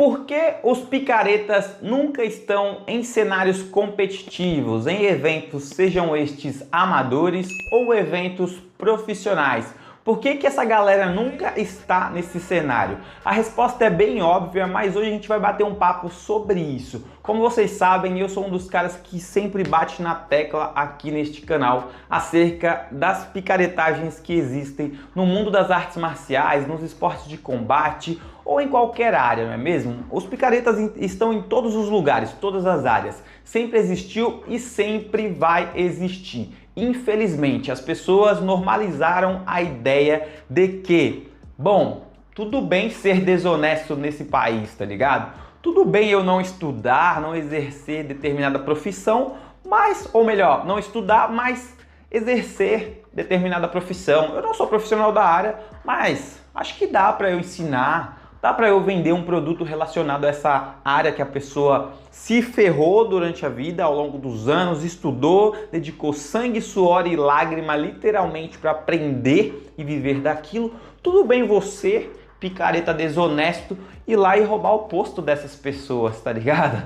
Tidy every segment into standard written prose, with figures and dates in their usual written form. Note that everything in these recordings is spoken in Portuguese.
Por que os picaretas nunca estão em cenários competitivos, em eventos, sejam estes amadores ou eventos profissionais? Por que essa galera nunca está nesse cenário? A resposta é bem óbvia, mas hoje a gente vai bater um papo sobre isso. Como vocês sabem, eu sou um dos caras que sempre bate na tecla aqui neste canal acerca das picaretagens que existem no mundo das artes marciais, nos esportes de combate ou em qualquer área, não é mesmo? Os picaretas estão em todos os lugares, todas as áreas. Sempre existiu e sempre vai existir. Infelizmente, as pessoas normalizaram a ideia de que, bom, tudo bem ser desonesto nesse país, tá ligado? Tudo bem eu não estudar, não exercer determinada profissão, mas, ou melhor, não estudar, mas exercer determinada profissão. Eu não sou profissional da área, mas acho que dá para eu ensinar. Dá para eu vender um produto relacionado a essa área que a pessoa se ferrou durante a vida, ao longo dos anos, estudou, dedicou sangue, suor e lágrima literalmente para aprender e viver daquilo. Tudo bem você, picareta desonesto, ir lá e roubar o posto dessas pessoas, tá ligado?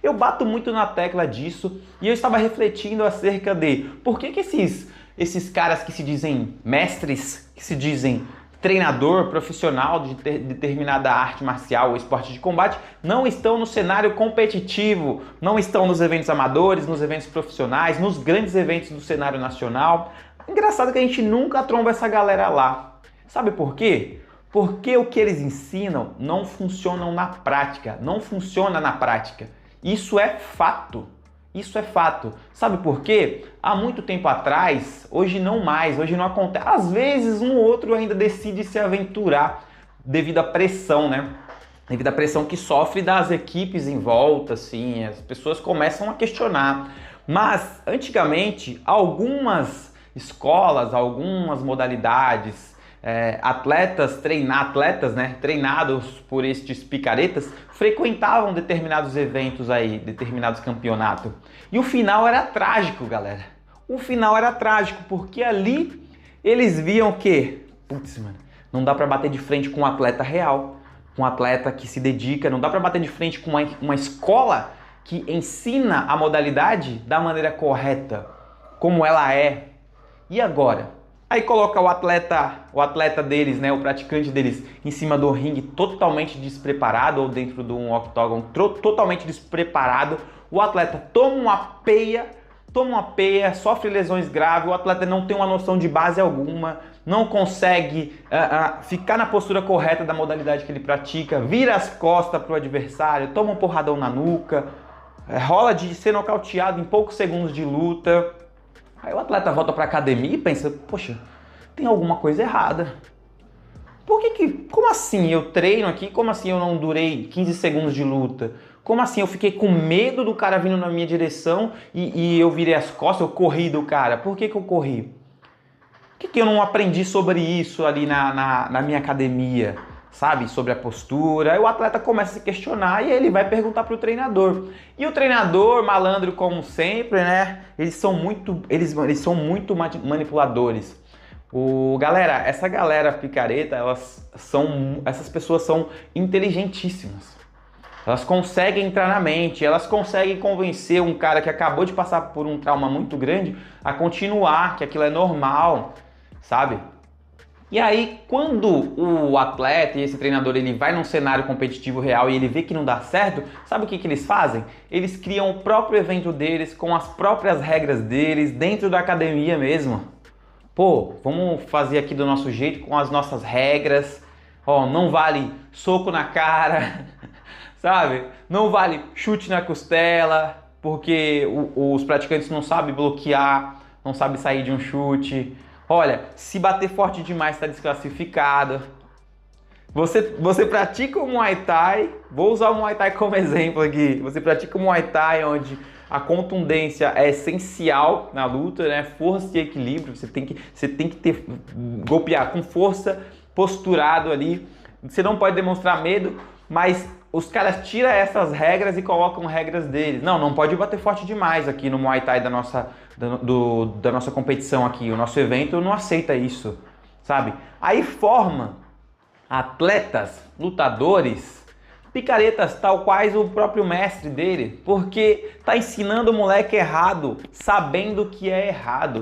Eu bato muito na tecla disso e eu estava refletindo acerca de por que esses caras que se dizem mestres, que se dizem treinador profissional de determinada arte marcial ou esporte de combate, não estão no cenário competitivo, não estão nos eventos amadores, nos eventos profissionais, nos grandes eventos do cenário nacional. Engraçado que a gente nunca tromba essa galera lá. Sabe por quê? Porque o que eles ensinam não funciona na prática, não funciona na prática. Isso é fato. Isso é fato. Sabe por quê? Há muito tempo atrás, hoje não mais, hoje não acontece. Às vezes um ou outro ainda decide se aventurar devido à pressão, né? Devido à pressão que sofre das equipes em volta, assim, as pessoas começam a questionar. Mas antigamente, algumas escolas, algumas modalidades, atletas treinados por estes picaretas frequentavam determinados eventos aí, determinados campeonatos. E o final era trágico, galera. O final era trágico, porque ali eles viam que, putz, mano, não dá pra bater de frente com um atleta real, com um atleta que se dedica, não dá pra bater de frente com uma escola que ensina a modalidade da maneira correta, como ela é. E agora? Aí coloca o atleta deles, né, o praticante deles, em cima do ringue totalmente despreparado ou dentro de um octógono totalmente despreparado. O atleta toma uma peia, sofre lesões graves, o atleta não tem uma noção de base alguma, não consegue ficar na postura correta da modalidade que ele pratica, vira as costas para o adversário, toma um porradão na nuca, rola de ser nocauteado em poucos segundos de luta. Aí o atleta volta para a academia e pensa, poxa, tem alguma coisa errada. Como assim eu treino aqui, como assim eu não durei 15 segundos de luta? Como assim eu fiquei com medo do cara vindo na minha direção e eu virei as costas, eu corri do cara? Por que eu corri? Por que eu não aprendi sobre isso ali na minha academia? Sabe, sobre a postura. Aí o atleta começa a se questionar e ele vai perguntar para o treinador. E o treinador, malandro como sempre, né? Eles são muito manipuladores. Galera, essa galera picareta, essas pessoas são inteligentíssimas. Elas conseguem entrar na mente, elas conseguem convencer um cara que acabou de passar por um trauma muito grande a continuar, que aquilo é normal, sabe? E aí, quando o atleta e esse treinador ele vai num cenário competitivo real e ele vê que não dá certo, sabe o que eles fazem? Eles criam o próprio evento deles, com as próprias regras deles, dentro da academia mesmo. Pô, vamos fazer aqui do nosso jeito, com as nossas regras. Ó, não vale soco na cara, sabe? Não vale chute na costela, porque os praticantes não sabem bloquear, não sabem sair de um chute. Olha, se bater forte demais está desclassificado. Você pratica o Muay Thai, vou usar o Muay Thai como exemplo aqui. Você pratica o Muay Thai onde a contundência é essencial na luta, né? Força e equilíbrio, você tem que golpear com força, posturado ali. Você não pode demonstrar medo, mas os caras tiram essas regras e colocam regras deles. Não pode bater forte demais aqui no Muay Thai da nossa competição aqui. O nosso evento não aceita isso, sabe? Aí forma atletas, lutadores Picaretas tal quais o próprio mestre dele, porque tá ensinando o moleque errado, sabendo que é errado,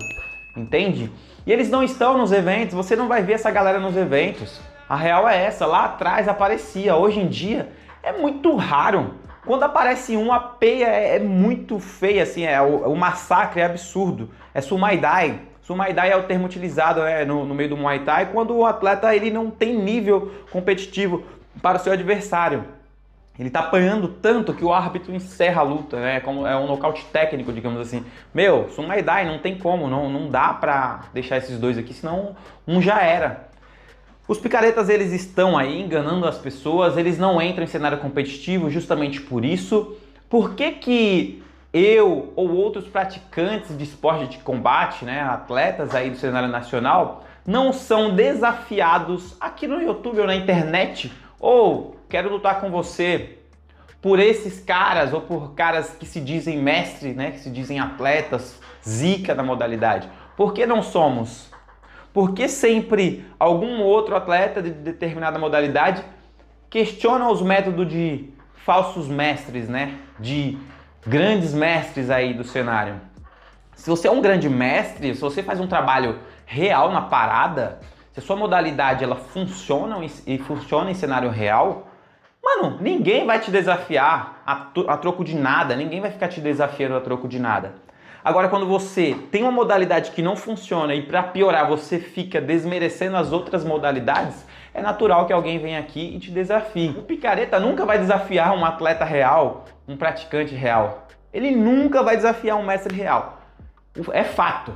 entende? E eles não estão nos eventos, você não vai ver essa galera nos eventos. A real é essa, lá atrás aparecia, hoje em dia é muito raro. Quando aparece um, a peia é muito feia, assim, o massacre é absurdo. É Muay Thai. Muay Thai é o termo utilizado no meio do Muay Thai quando o atleta ele não tem nível competitivo para o seu adversário. Ele tá apanhando tanto que o árbitro encerra a luta, né? Como é um nocaute técnico, digamos assim. Meu, Muay Thai não tem como, não dá pra deixar esses dois aqui, senão um já era. Os picaretas, eles estão aí enganando as pessoas, eles não entram em cenário competitivo justamente por isso. Por que eu ou outros praticantes de esporte de combate, né, atletas aí do cenário nacional, não são desafiados aqui no YouTube ou na internet? Ou quero lutar com você por esses caras ou por caras que se dizem mestres, né, que se dizem atletas, zica da modalidade. Por que não somos? Por que sempre algum outro atleta de determinada modalidade questiona os métodos de falsos mestres, né? De grandes mestres aí do cenário? Se você é um grande mestre, se você faz um trabalho real na parada, se a sua modalidade ela funciona e funciona em cenário real, mano, ninguém vai te desafiar a troco de nada, ninguém vai ficar te desafiando a troco de nada. Agora, quando você tem uma modalidade que não funciona e para piorar você fica desmerecendo as outras modalidades, é natural que alguém venha aqui e te desafie. O picareta nunca vai desafiar um atleta real, um praticante real. Ele nunca vai desafiar um mestre real. É fato.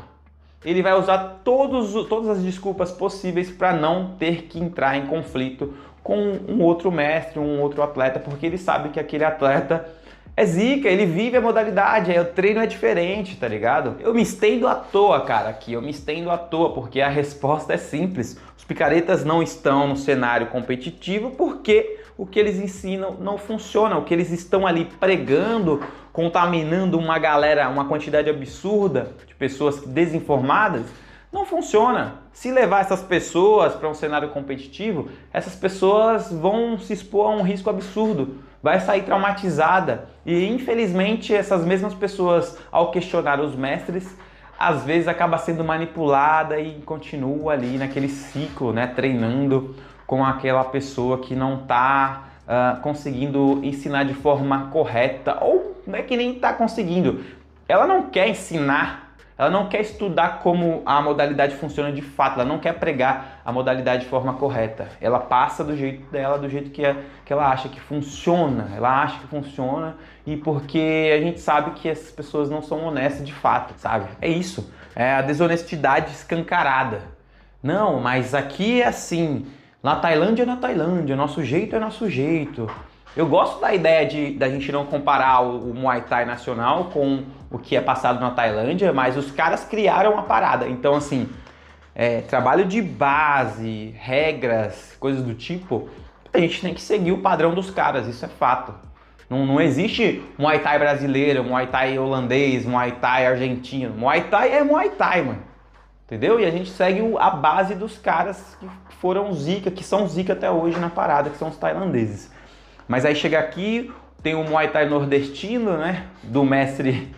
Ele vai usar todas as desculpas possíveis para não ter que entrar em conflito com um outro mestre, um outro atleta, porque ele sabe que aquele atleta é zica, ele vive a modalidade, aí o treino é diferente, tá ligado? Eu me estendo à toa, cara, aqui, eu me estendo à toa, porque a resposta é simples. Os picaretas não estão no cenário competitivo porque o que eles ensinam não funciona, o que eles estão ali pregando, contaminando uma galera, uma quantidade absurda de pessoas desinformadas, não funciona. Se levar essas pessoas para um cenário competitivo, essas pessoas vão se expor a um risco absurdo, vai sair traumatizada. E infelizmente essas mesmas pessoas, ao questionar os mestres, às vezes acaba sendo manipulada e continua ali naquele ciclo, né, treinando com aquela pessoa que não está conseguindo ensinar de forma correta, ou não é que nem está conseguindo, ela não quer ensinar. Ela não quer estudar como a modalidade funciona de fato, ela não quer pregar a modalidade de forma correta. Ela passa do jeito dela, do jeito que ela acha que funciona. Ela acha que funciona e porque a gente sabe que essas pessoas não são honestas de fato, sabe? É isso, é a desonestidade escancarada. Não, mas aqui é assim, na Tailândia é na Tailândia, nosso jeito é nosso jeito. Eu gosto da ideia da gente não comparar o Muay Thai nacional com o que é passado na Tailândia, mas os caras criaram a parada. Então, assim, trabalho de base, regras, coisas do tipo, a gente tem que seguir o padrão dos caras, isso é fato. Não existe Muay Thai brasileiro, Muay Thai holandês, Muay Thai argentino. Muay Thai é Muay Thai, mano. Entendeu? E a gente segue a base dos caras que foram zica, que são zica até hoje na parada, que são os tailandeses. Mas aí chega aqui, tem o Muay Thai nordestino, né? Do mestre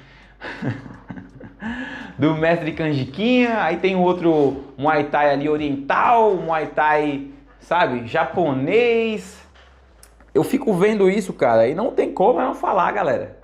do mestre Canjiquinha, aí tem o outro Muay Thai ali oriental, Muay Thai, sabe, japonês. Eu fico vendo isso, cara, e não tem como eu não falar, galera.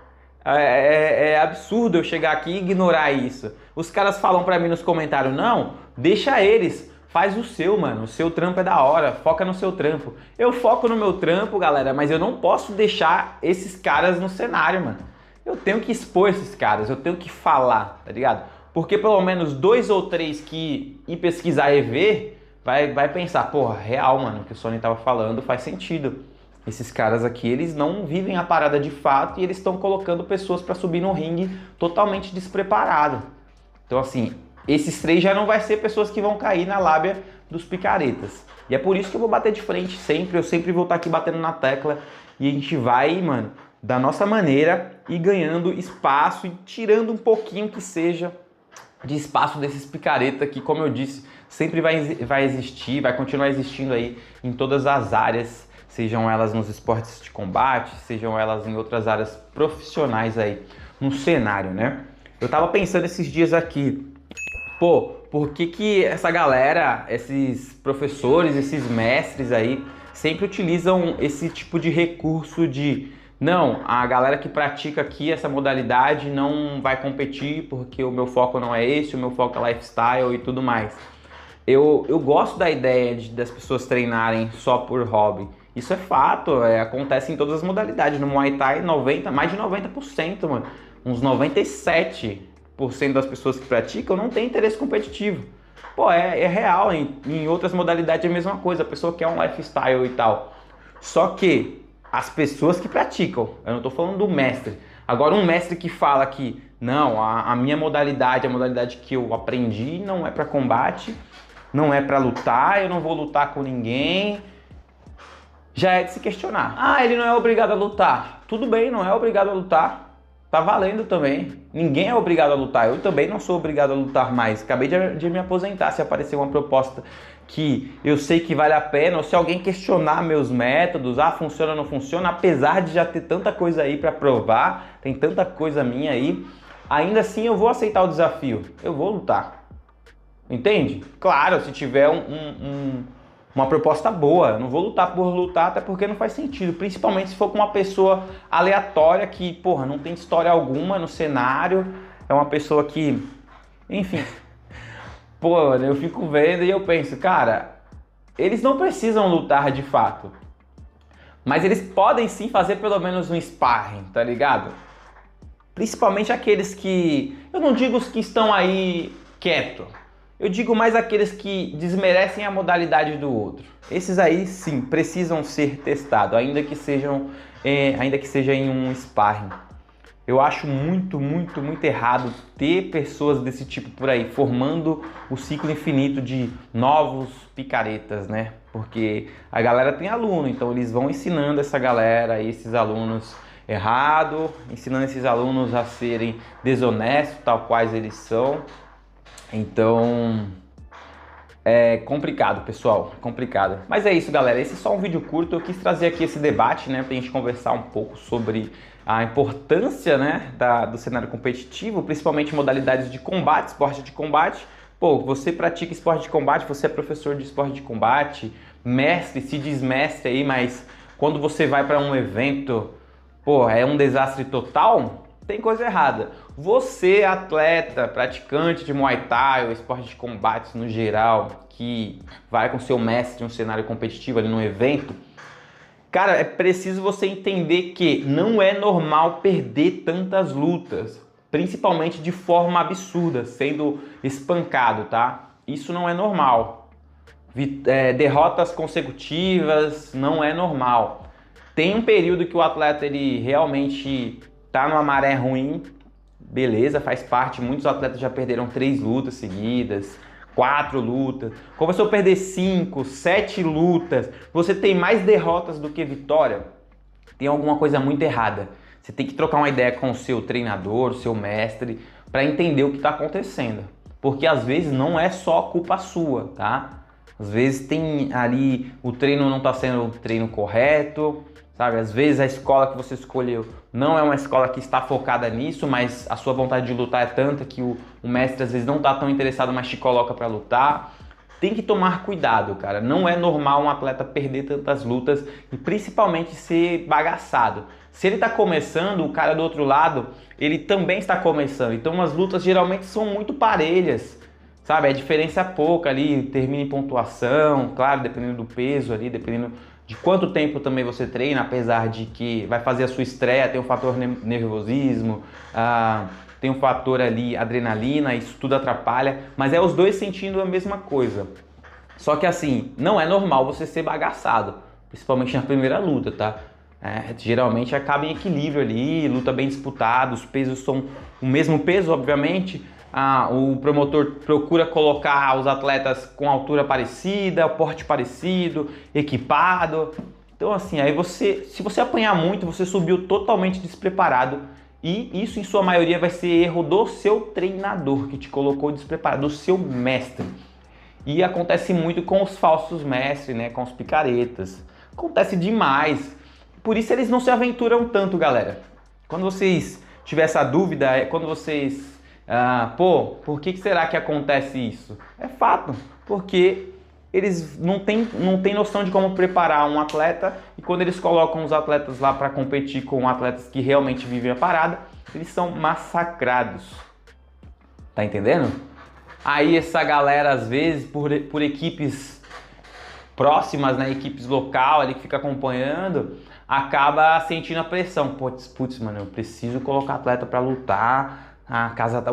É absurdo eu chegar aqui e ignorar isso. Os caras falam pra mim nos comentários, não, deixa eles. Faz o seu, mano. O seu trampo é da hora. Foca no seu trampo. Eu foco no meu trampo, galera, mas eu não posso deixar esses caras no cenário, mano. Eu tenho que expor esses caras, eu tenho que falar, tá ligado? Porque pelo menos 2 ou 3 que ir pesquisar e ver, vai pensar, porra, real, mano, o que o Sony tava falando faz sentido. Esses caras aqui, eles não vivem a parada de fato e eles estão colocando pessoas pra subir no ringue totalmente despreparado. Então, assim, esses 3 já não vai ser pessoas que vão cair na lábia dos picaretas. E é por isso que eu vou bater de frente sempre, eu sempre vou estar aqui batendo na tecla e a gente vai, mano, da nossa maneira e ganhando espaço e tirando um pouquinho que seja de espaço desses picaretas que, como eu disse, sempre vai existir, vai continuar existindo aí em todas as áreas, sejam elas nos esportes de combate, sejam elas em outras áreas profissionais aí no cenário, né? Eu tava pensando esses dias aqui, pô, por que essa galera, esses professores, esses mestres aí, sempre utilizam esse tipo de recurso de não, a galera que pratica aqui essa modalidade não vai competir porque o meu foco não é esse, o meu foco é lifestyle e tudo mais. Eu gosto da ideia das pessoas treinarem só por hobby. Isso é fato, acontece em todas as modalidades. No Muay Thai, mais de 90%, mano. Uns 97% das pessoas que praticam não tem interesse competitivo. Pô, é real, em outras modalidades é a mesma coisa, a pessoa quer um lifestyle e tal. Só que as pessoas que praticam, eu não tô falando do mestre. Agora um mestre que fala que não, a minha modalidade, a modalidade que eu aprendi não é para combate, não é para lutar, eu não vou lutar com ninguém, já é de se questionar. Ah, ele não é obrigado a lutar. Tudo bem, não é obrigado a lutar. Tá valendo também. Ninguém é obrigado a lutar. Eu também não sou obrigado a lutar mais. Acabei de me aposentar. Se aparecer uma proposta que eu sei que vale a pena, ou se alguém questionar meus métodos, funciona ou não funciona, apesar de já ter tanta coisa aí para provar, tem tanta coisa minha aí, ainda assim eu vou aceitar o desafio. Eu vou lutar. Entende? Claro, se tiver uma proposta boa. Eu não vou lutar por lutar, até porque não faz sentido. Principalmente se for com uma pessoa aleatória que, porra, não tem história alguma no cenário. É uma pessoa que, enfim. Pô, eu fico vendo e eu penso, cara, eles não precisam lutar de fato. Mas eles podem sim fazer pelo menos um sparring, tá ligado? Principalmente aqueles que... Eu não digo os que estão aí quietos. Eu digo mais aqueles que desmerecem a modalidade do outro. Esses aí, sim, precisam ser testados, ainda que seja em um sparring. Eu acho muito errado ter pessoas desse tipo por aí, formando o ciclo infinito de novos picaretas, né? Porque a galera tem aluno, então eles vão ensinando essa galera, esses alunos errado, ensinando esses alunos a serem desonestos, tal quais eles são. Então, é complicado, pessoal, complicado. Mas é isso, galera, esse é só um vídeo curto. Eu quis trazer aqui esse debate, né, pra gente conversar um pouco sobre a importância, né, do cenário competitivo, principalmente modalidades de combate, esporte de combate. Pô, você pratica esporte de combate, você é professor de esporte de combate, mestre, se diz mestre aí, mas quando você vai para um evento, pô, é um desastre total? Tem coisa errada. Você, atleta, praticante de Muay Thai ou esporte de combate no geral, que vai com seu mestre em um cenário competitivo ali no evento, cara, é preciso você entender que não é normal perder tantas lutas, principalmente de forma absurda, sendo espancado, tá? Isso não é normal. Derrotas consecutivas não é normal. Tem um período que o atleta ele realmente tá numa maré ruim, beleza, faz parte. Muitos atletas já perderam 3 lutas seguidas, 4 lutas. Começou a perder 5, 7 lutas. Você tem mais derrotas do que vitória. Tem alguma coisa muito errada. Você tem que trocar uma ideia com o seu treinador, o seu mestre, para entender o que está acontecendo. Porque às vezes não é só culpa sua, tá? Às vezes tem ali, o treino não está sendo o treino correto, sabe? Às vezes a escola que você escolheu não é uma escola que está focada nisso, mas a sua vontade de lutar é tanta que o mestre às vezes não está tão interessado, mas te coloca para lutar. Tem que tomar cuidado, cara. Não é normal um atleta perder tantas lutas e principalmente ser bagaçado. Se ele está começando, o cara do outro lado, ele também está começando. Então as lutas geralmente são muito parelhas, sabe? A diferença é pouca ali, termina em pontuação, claro, dependendo do peso ali, dependendo de quanto tempo também você treina, apesar de que vai fazer a sua estreia, tem um fator nervosismo, tem um fator ali adrenalina, isso tudo atrapalha, mas é os dois sentindo a mesma coisa. Só que assim, não é normal você ser bagaçado, principalmente na primeira luta, tá? Geralmente acaba em equilíbrio ali, luta bem disputada, os pesos são o mesmo peso, obviamente. O promotor procura colocar os atletas com altura parecida, porte parecido, equipado. Então assim, aí se você apanhar muito, você subiu totalmente despreparado. E isso em sua maioria vai ser erro do seu treinador que te colocou despreparado, do seu mestre. E acontece muito com os falsos mestres, né, com os picaretas. Acontece demais. Por isso eles não se aventuram tanto, galera. Quando vocês tiverem essa dúvida, quando vocês... por que será que acontece isso? É fato, porque eles não têm noção de como preparar um atleta, e quando eles colocam os atletas lá para competir com atletas que realmente vivem a parada, eles são massacrados. Tá entendendo? Aí essa galera, às vezes, por equipes próximas, né, equipes local ali que fica acompanhando, acaba sentindo a pressão. Putz, mano, eu preciso colocar atleta para lutar,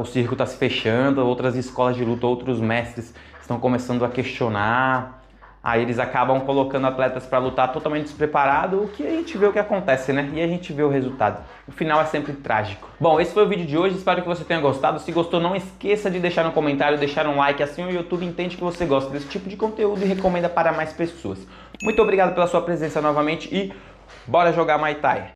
o circo tá se fechando, outras escolas de luta, outros mestres estão começando a questionar. Aí eles acabam colocando atletas para lutar totalmente despreparados, o que a gente vê o que acontece, né? E a gente vê o resultado. O final é sempre trágico. Bom, esse foi o vídeo de hoje, espero que você tenha gostado. Se gostou, não esqueça de deixar no comentário, deixar um like, assim o YouTube entende que você gosta desse tipo de conteúdo e recomenda para mais pessoas. Muito obrigado pela sua presença novamente e bora jogar Muay Thai!